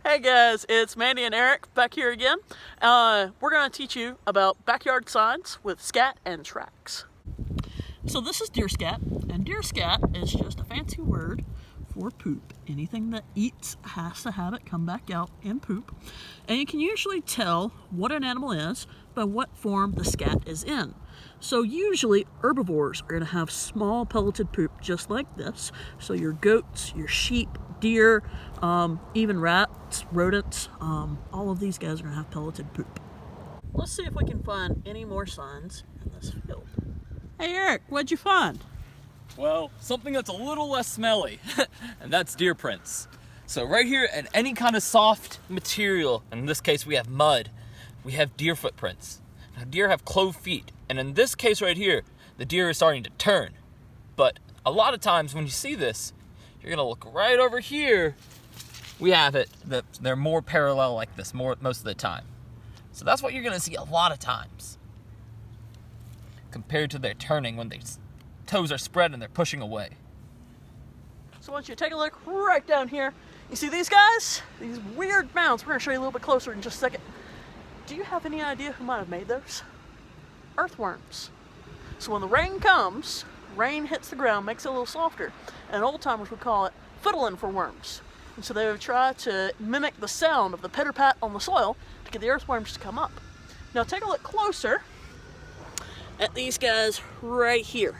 Hey guys, it's Mandy and Eric back here again. We're going to teach you about backyard signs with Scat and tracks. So this is deer scat, and deer scat is just a fancy word for poop. Anything that eats has to have it come back out in poop. And you can usually tell what an animal is by what form the scat is in. So usually herbivores are going to have small pelleted poop just like this. So your goats, your sheep, deer, even rats, rodents, all of these guys are going to have pelleted poop. Let's see if we can find any more signs in this field. Hey Eric, what'd you find? Well, something that's a little less smelly, and that's deer prints. So right here, in any kind of soft material, in this case we have mud, we have deer footprints. Now deer have clove feet, and in this case right here, the deer is starting to turn. But a lot of times when you see this, you're gonna look right over here, we have it, that they're more parallel like this most of the time. So that's what you're gonna see a lot of times, compared to their turning when their toes are spread and they're pushing away. So once you take a look right down here, you see these guys? These weird mounds. We're gonna show you a little bit closer in just a second. Do you have any idea who might have made those? Earthworms. So when the rain comes, rain hits the ground, makes it a little softer, and old timers would call it fiddling for worms. And so they would try to mimic the sound of the pitter-pat on the soil to get the earthworms to come up. Now take a look closer at these guys right here.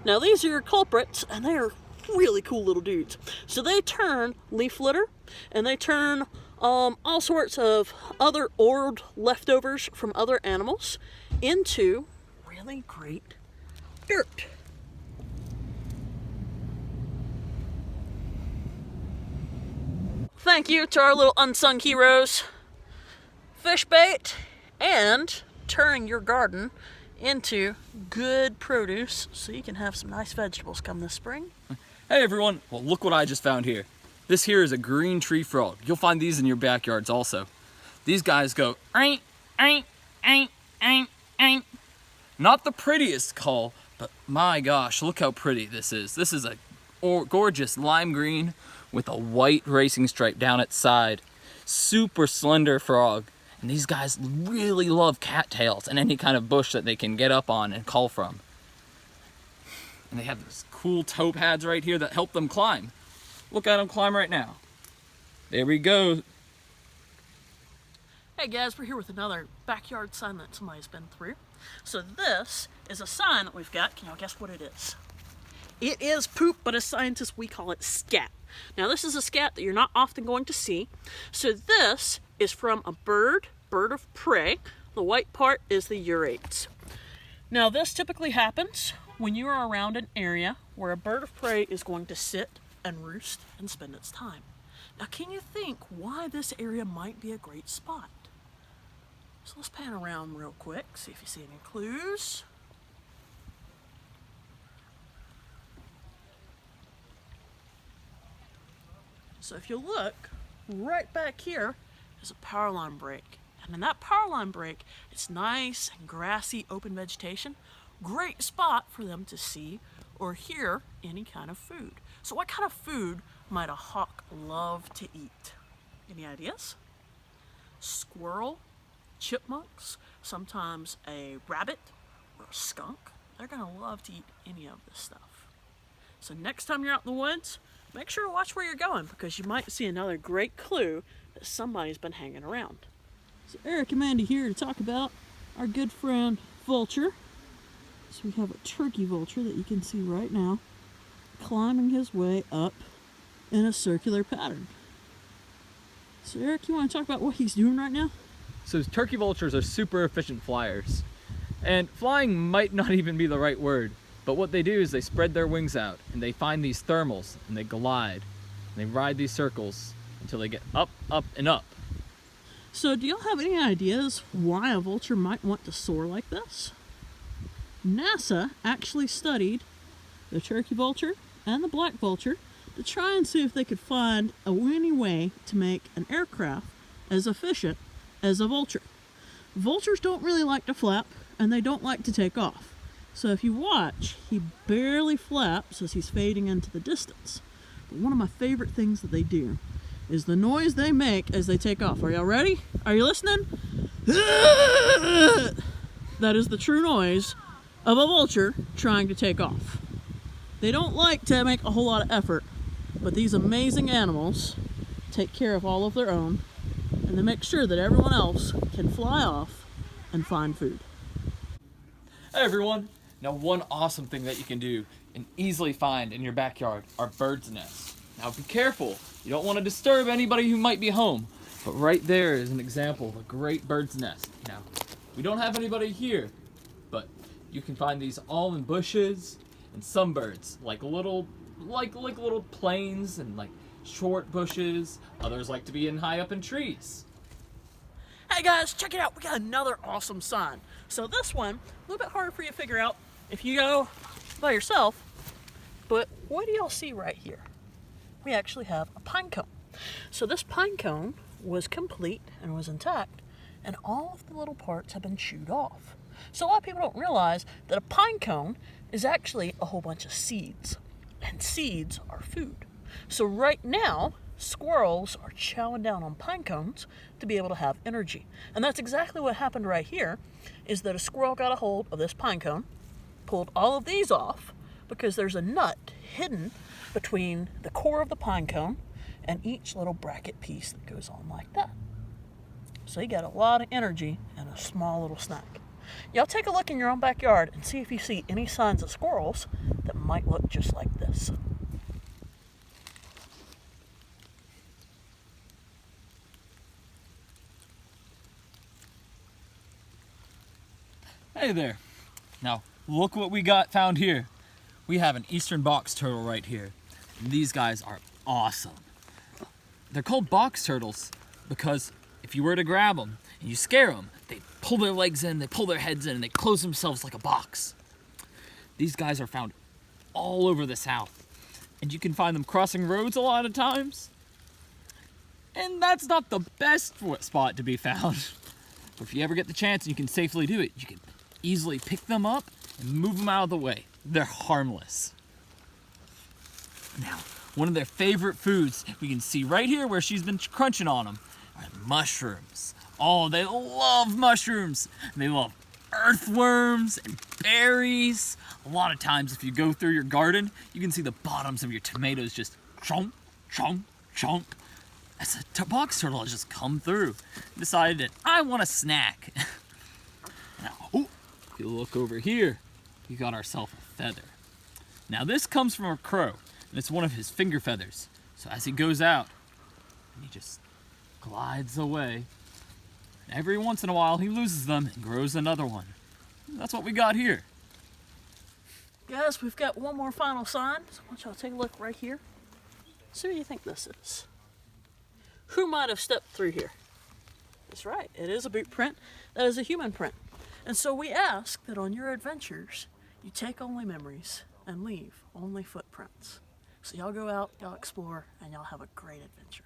Now these are your culprits, and they are really cool little dudes. So they turn leaf litter, and they turn all sorts of other old leftovers from other animals into really great dirt. Thank you to our little unsung heroes, fish bait, and turning your garden into good produce so you can have some nice vegetables come this spring. Hey everyone, well look what I just found here. This here is a green tree frog. You'll find these in your backyards also. These guys go, ain't, ain't, ain't, ain't, ain't. Not the prettiest call, but my gosh, look how pretty this is. This is a gorgeous lime green with a white racing stripe down its side. Super slender frog. And these guys really love cattails and any kind of bush that they can get up on and call from. And they have these cool toe pads right here that help them climb. Look at them climb right now. There we go. Hey guys, we're here with another backyard sign that somebody's been through. So this is a sign that we've got. Can y'all guess what it is? It is poop, but as scientists we call it scat. Now this is a scat that you're not often going to see. So this is from a bird of prey. The white part is the urates. Now this typically happens when you are around an area where a bird of prey is going to sit and roost and spend its time. Now can you think why this area might be a great spot? So let's pan around real quick, see if you see any clues. So if you look, right back here is a power line break. And in that power line break, it's nice and grassy, open vegetation. Great spot for them to see or hear any kind of food. So what kind of food might a hawk love to eat? Any ideas? Squirrel, chipmunks, sometimes a rabbit or a skunk. They're gonna love to eat any of this stuff. So next time you're out in the woods, make sure to watch where you're going because you might see another great clue that somebody's been hanging around. So Eric and Mandy here to talk about our good friend Vulture. So we have a turkey vulture that you can see right now climbing his way up in a circular pattern. So Eric, you want to talk about what he's doing right now? So turkey vultures are super efficient flyers. And flying might not even be the right word, but what they do is they spread their wings out and they find these thermals and they glide. And they ride these circles until they get up, up, and up. So do y'all have any ideas why a vulture might want to soar like this? NASA actually studied the turkey vulture and the black vulture to try and see if they could find any way to make an aircraft as efficient as a vulture. Vultures don't really like to flap and they don't like to take off. So if you watch, he barely flaps as he's fading into the distance. But one of my favorite things that they do is the noise they make as they take off. Are y'all ready? Are you listening? That is the true noise of a vulture trying to take off. They don't like to make a whole lot of effort, but these amazing animals take care of all of their own, and they make sure that everyone else can fly off and find food. Hey everyone! Now one awesome thing that you can do and easily find in your backyard are birds' nests. Now be careful, you don't want to disturb anybody who might be home, but right there is an example of a great bird's nest. Now, we don't have anybody here, but you can find these all in bushes, and some birds, like little planes and like short bushes. Others like to be high up in trees. Hey guys, check it out. We got another awesome sign. So this one, a little bit harder for you to figure out if you go by yourself, but what do y'all see right here? We actually have a pine cone. So this pine cone was complete and was intact, and all of the little parts have been chewed off. So a lot of people don't realize that a pine cone is actually a whole bunch of seeds, and seeds are food. So right now, squirrels are chowing down on pine cones to be able to have energy. And that's exactly what happened right here, is that a squirrel got a hold of this pine cone, pulled all of these off, because there's a nut hidden between the core of the pine cone and each little bracket piece that goes on like that. So you got a lot of energy in a small little snack. Y'all take a look in your own backyard and see if you see any signs of squirrels that might look just like this. Hey there. Now, look what we got found here. We have an eastern box turtle right here. And these guys are awesome. They're called box turtles because if you were to grab them and you scare them, they pull their legs in, they pull their heads in, and they close themselves like a box. These guys are found all over the South. And you can find them crossing roads a lot of times. And that's not the best spot to be found. But if you ever get the chance and you can safely do it, you can easily pick them up and move them out of the way. They're harmless. Now, one of their favorite foods, we can see right here where she's been crunching on them, are mushrooms. Oh, they love mushrooms. They love earthworms and berries. A lot of times if you go through your garden, you can see the bottoms of your tomatoes just chomp, chomp, chomp. As a box turtle has just come through and decided that I want a snack. Now, if you look over here, we got ourselves a feather. Now this comes from a crow, and it's one of his finger feathers. So as he goes out, he just glides away. And every once in a while, he loses them and grows another one. That's what we got here. Guys, we've got one more final sign. So I want y'all to take a look right here. See what you think this is. Who might have stepped through here? That's right, it is a boot print. That is a human print. And so we ask that on your adventures, you take only memories and leave only footprints. So y'all go out, y'all explore, and y'all have a great adventure.